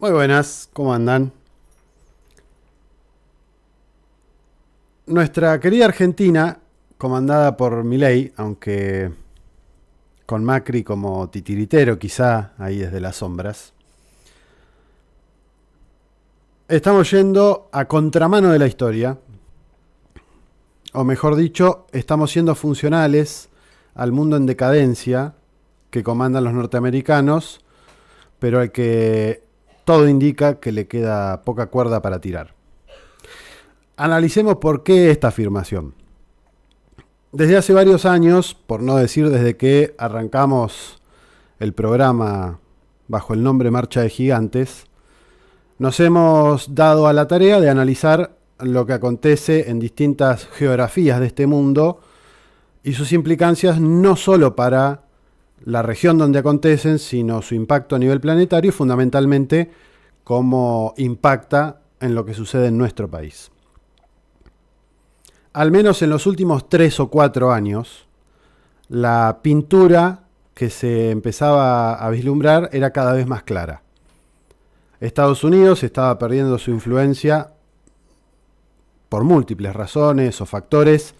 Muy buenas, ¿cómo andan? Nuestra querida Argentina, comandada por Milei, aunque con Macri como titiritero quizá ahí desde las sombras, estamos yendo a contramano de la historia, o mejor dicho, estamos siendo funcionales al mundo en decadencia que comandan los norteamericanos, pero al que todo indica que le queda poca cuerda para tirar. Analicemos por qué esta afirmación. Desde hace varios años, por no decir desde que arrancamos el programa bajo el nombre Marcha de Gigantes, nos hemos dado a la tarea de analizar lo que acontece en distintas geografías de este mundo y sus implicancias no solo para la región donde acontecen, sino su impacto a nivel planetario y fundamentalmente cómo impacta en lo que sucede en nuestro país. Al menos en los últimos 3 o 4 años, la pintura que se empezaba a vislumbrar era cada vez más clara. Estados Unidos estaba perdiendo su influencia por múltiples razones o factores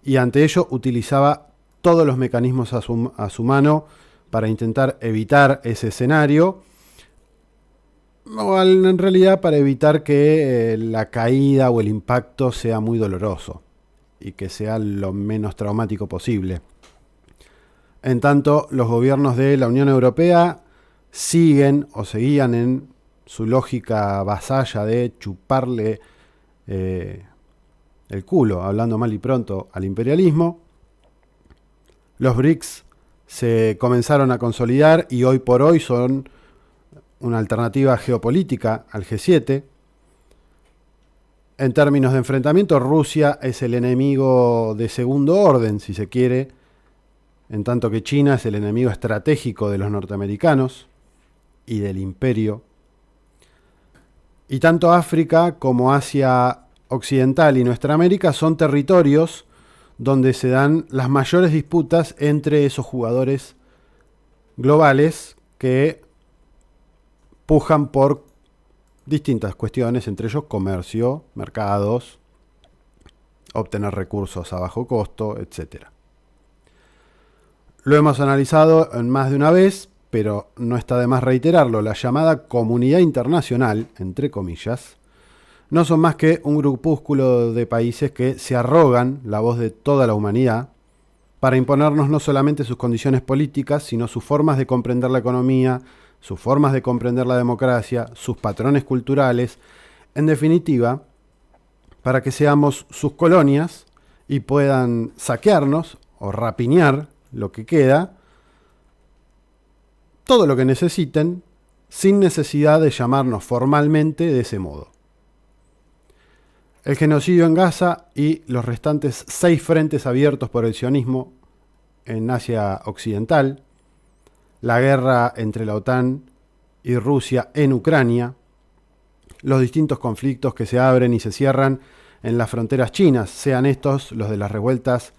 y ante ello utilizaba todos los mecanismos a su mano para intentar evitar ese escenario, o en realidad para evitar que la caída o el impacto sea muy doloroso y que sea lo menos traumático posible. En tanto, los gobiernos de la Unión Europea siguen o seguían en su lógica vasalla de chuparle el culo, hablando mal y pronto, al imperialismo. Los BRICS se comenzaron a consolidar y hoy por hoy son una alternativa geopolítica al G7. En términos de enfrentamiento, Rusia es el enemigo de segundo orden, si se quiere, en tanto que China es el enemigo estratégico de los norteamericanos y del imperio. Y tanto África como Asia Occidental y nuestra América son territorios donde se dan las mayores disputas entre esos jugadores globales que pujan por distintas cuestiones, entre ellos comercio, mercados, obtener recursos a bajo costo, etc. Lo hemos analizado en más de una vez, pero no está de más reiterarlo. La llamada comunidad internacional, entre comillas, no son más que un grupúsculo de países que se arrogan la voz de toda la humanidad para imponernos no solamente sus condiciones políticas, sino sus formas de comprender la economía, sus formas de comprender la democracia, sus patrones culturales, en definitiva, para que seamos sus colonias y puedan saquearnos o rapiñar lo que queda, todo lo que necesiten, sin necesidad de llamarnos formalmente de ese modo. El genocidio en Gaza y los restantes 6 frentes abiertos por el sionismo en Asia Occidental, la guerra entre la OTAN y Rusia en Ucrania, los distintos conflictos que se abren y se cierran en las fronteras chinas, sean estos los de las revueltas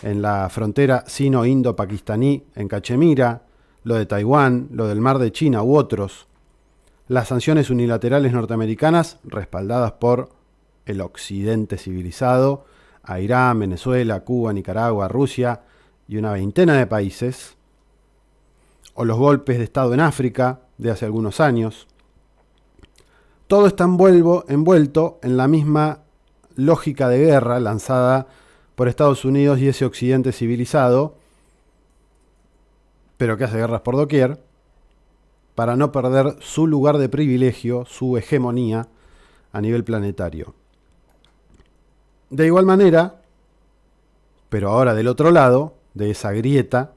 en la frontera sino-indo-pakistaní en Cachemira, lo de Taiwán, lo del Mar de China u otros, las sanciones unilaterales norteamericanas respaldadas por el occidente civilizado a Irán, Venezuela, Cuba, Nicaragua, Rusia y una veintena de países, o los golpes de Estado en África de hace algunos años. Todo está envuelto en la misma lógica de guerra lanzada por Estados Unidos y ese occidente civilizado, pero que hace guerras por doquier, para no perder su lugar de privilegio, su hegemonía a nivel planetario. De igual manera, pero ahora del otro lado de esa grieta,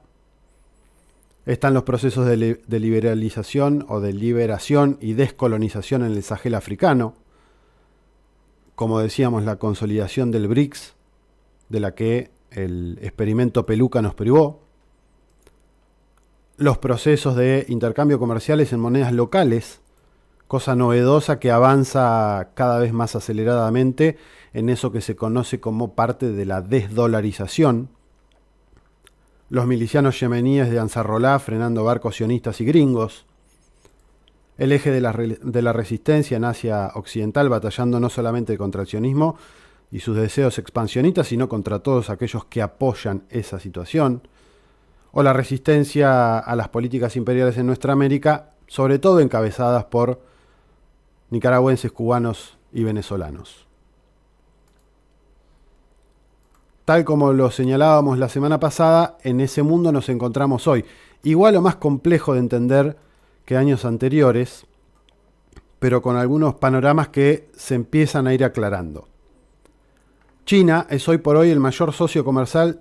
están los procesos de liberalización o de liberación y descolonización en el Sahel africano, como decíamos, la consolidación del BRICS, de la que el experimento Peluca nos privó, los procesos de intercambio comerciales en monedas locales, cosa novedosa que avanza cada vez más aceleradamente en eso que se conoce como parte de la desdolarización, los milicianos yemeníes de Ansarrolá frenando barcos sionistas y gringos, el eje de la resistencia en Asia Occidental, batallando no solamente contra el sionismo y sus deseos expansionistas, sino contra todos aquellos que apoyan esa situación, o la resistencia a las políticas imperiales en nuestra América, sobre todo encabezadas por nicaragüenses, cubanos y venezolanos. Tal como lo señalábamos la semana pasada, en ese mundo nos encontramos hoy. Igual o más complejo de entender que años anteriores, pero con algunos panoramas que se empiezan a ir aclarando. China es hoy por hoy el mayor socio comercial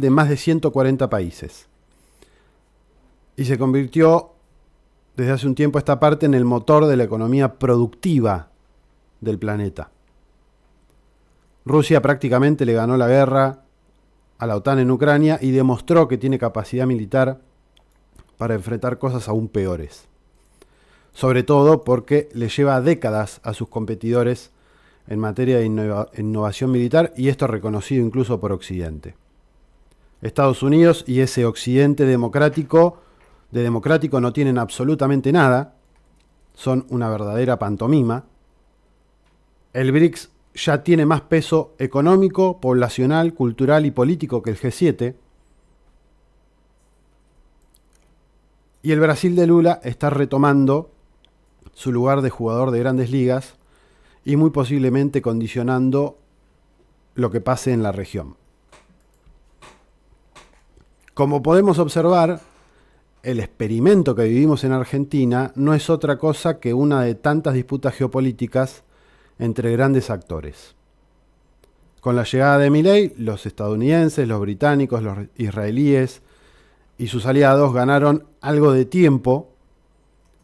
de más de 140 países. Y se convirtió desde hace un tiempo a esta parte en el motor de la economía productiva del planeta. Rusia prácticamente le ganó la guerra a la OTAN en Ucrania y demostró que tiene capacidad militar para enfrentar cosas aún peores. Sobre todo porque le lleva décadas a sus competidores en materia de innovación militar, y esto es reconocido incluso por Occidente. Estados Unidos y ese Occidente de democrático no tienen absolutamente nada, son una verdadera pantomima. El BRICS ya tiene más peso económico, poblacional, cultural y político que el G7. Y el Brasil de Lula está retomando su lugar de jugador de grandes ligas y muy posiblemente condicionando lo que pase en la región. Como podemos observar, el experimento que vivimos en Argentina no es otra cosa que una de tantas disputas geopolíticas entre grandes actores. Con la llegada de Milei, los estadounidenses, los británicos, los israelíes y sus aliados ganaron algo de tiempo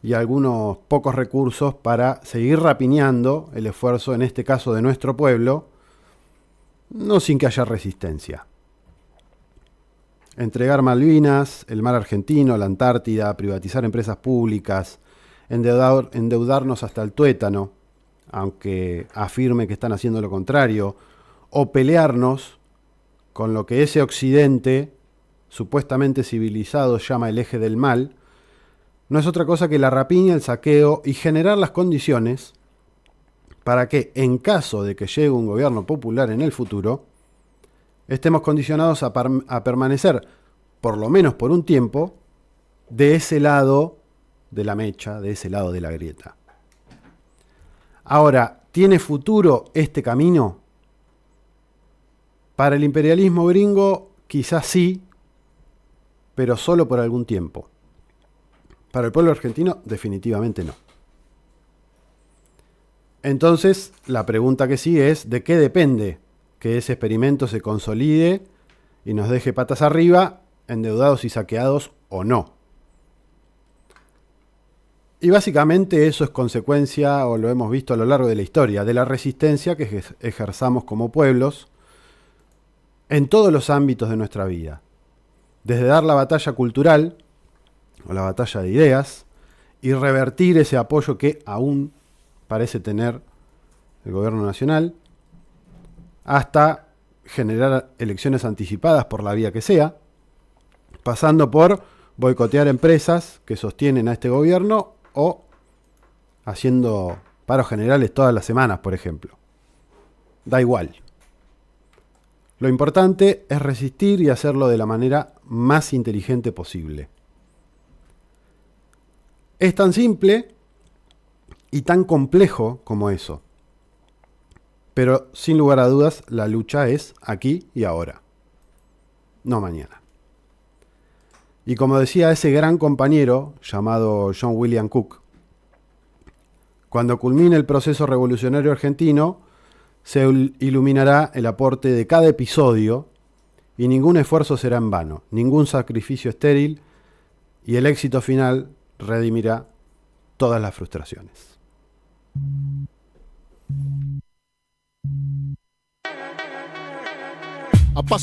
y algunos pocos recursos para seguir rapiñando el esfuerzo, en este caso de nuestro pueblo, no sin que haya resistencia. Entregar Malvinas, el mar argentino, la Antártida, privatizar empresas públicas, endeudarnos hasta el tuétano, aunque afirme que están haciendo lo contrario, o pelearnos con lo que ese Occidente supuestamente civilizado llama el eje del mal, no es otra cosa que la rapiña, el saqueo y generar las condiciones para que, en caso de que llegue un gobierno popular en el futuro, estemos condicionados a permanecer, por lo menos por un tiempo, de ese lado de la mecha, de ese lado de la grieta. Ahora, ¿tiene futuro este camino? Para el imperialismo gringo, quizás sí, pero solo por algún tiempo. Para el pueblo argentino, definitivamente no. Entonces, la pregunta que sigue es, ¿de qué depende que ese experimento se consolide y nos deje patas arriba, endeudados y saqueados o no? Y básicamente eso es consecuencia, o lo hemos visto a lo largo de la historia, de la resistencia que ejerzamos como pueblos en todos los ámbitos de nuestra vida. Desde dar la batalla cultural, o la batalla de ideas, y revertir ese apoyo que aún parece tener el gobierno nacional, hasta generar elecciones anticipadas por la vía que sea, pasando por boicotear empresas que sostienen a este gobierno o haciendo paros generales todas las semanas, por ejemplo. Da igual. Lo importante es resistir y hacerlo de la manera más inteligente posible. Es tan simple y tan complejo como eso. Pero sin lugar a dudas, la lucha es aquí y ahora, no mañana. Y como decía ese gran compañero llamado John William Cook, cuando culmine el proceso revolucionario argentino, se iluminará el aporte de cada episodio y ningún esfuerzo será en vano, ningún sacrificio estéril, y el éxito final redimirá todas las frustraciones.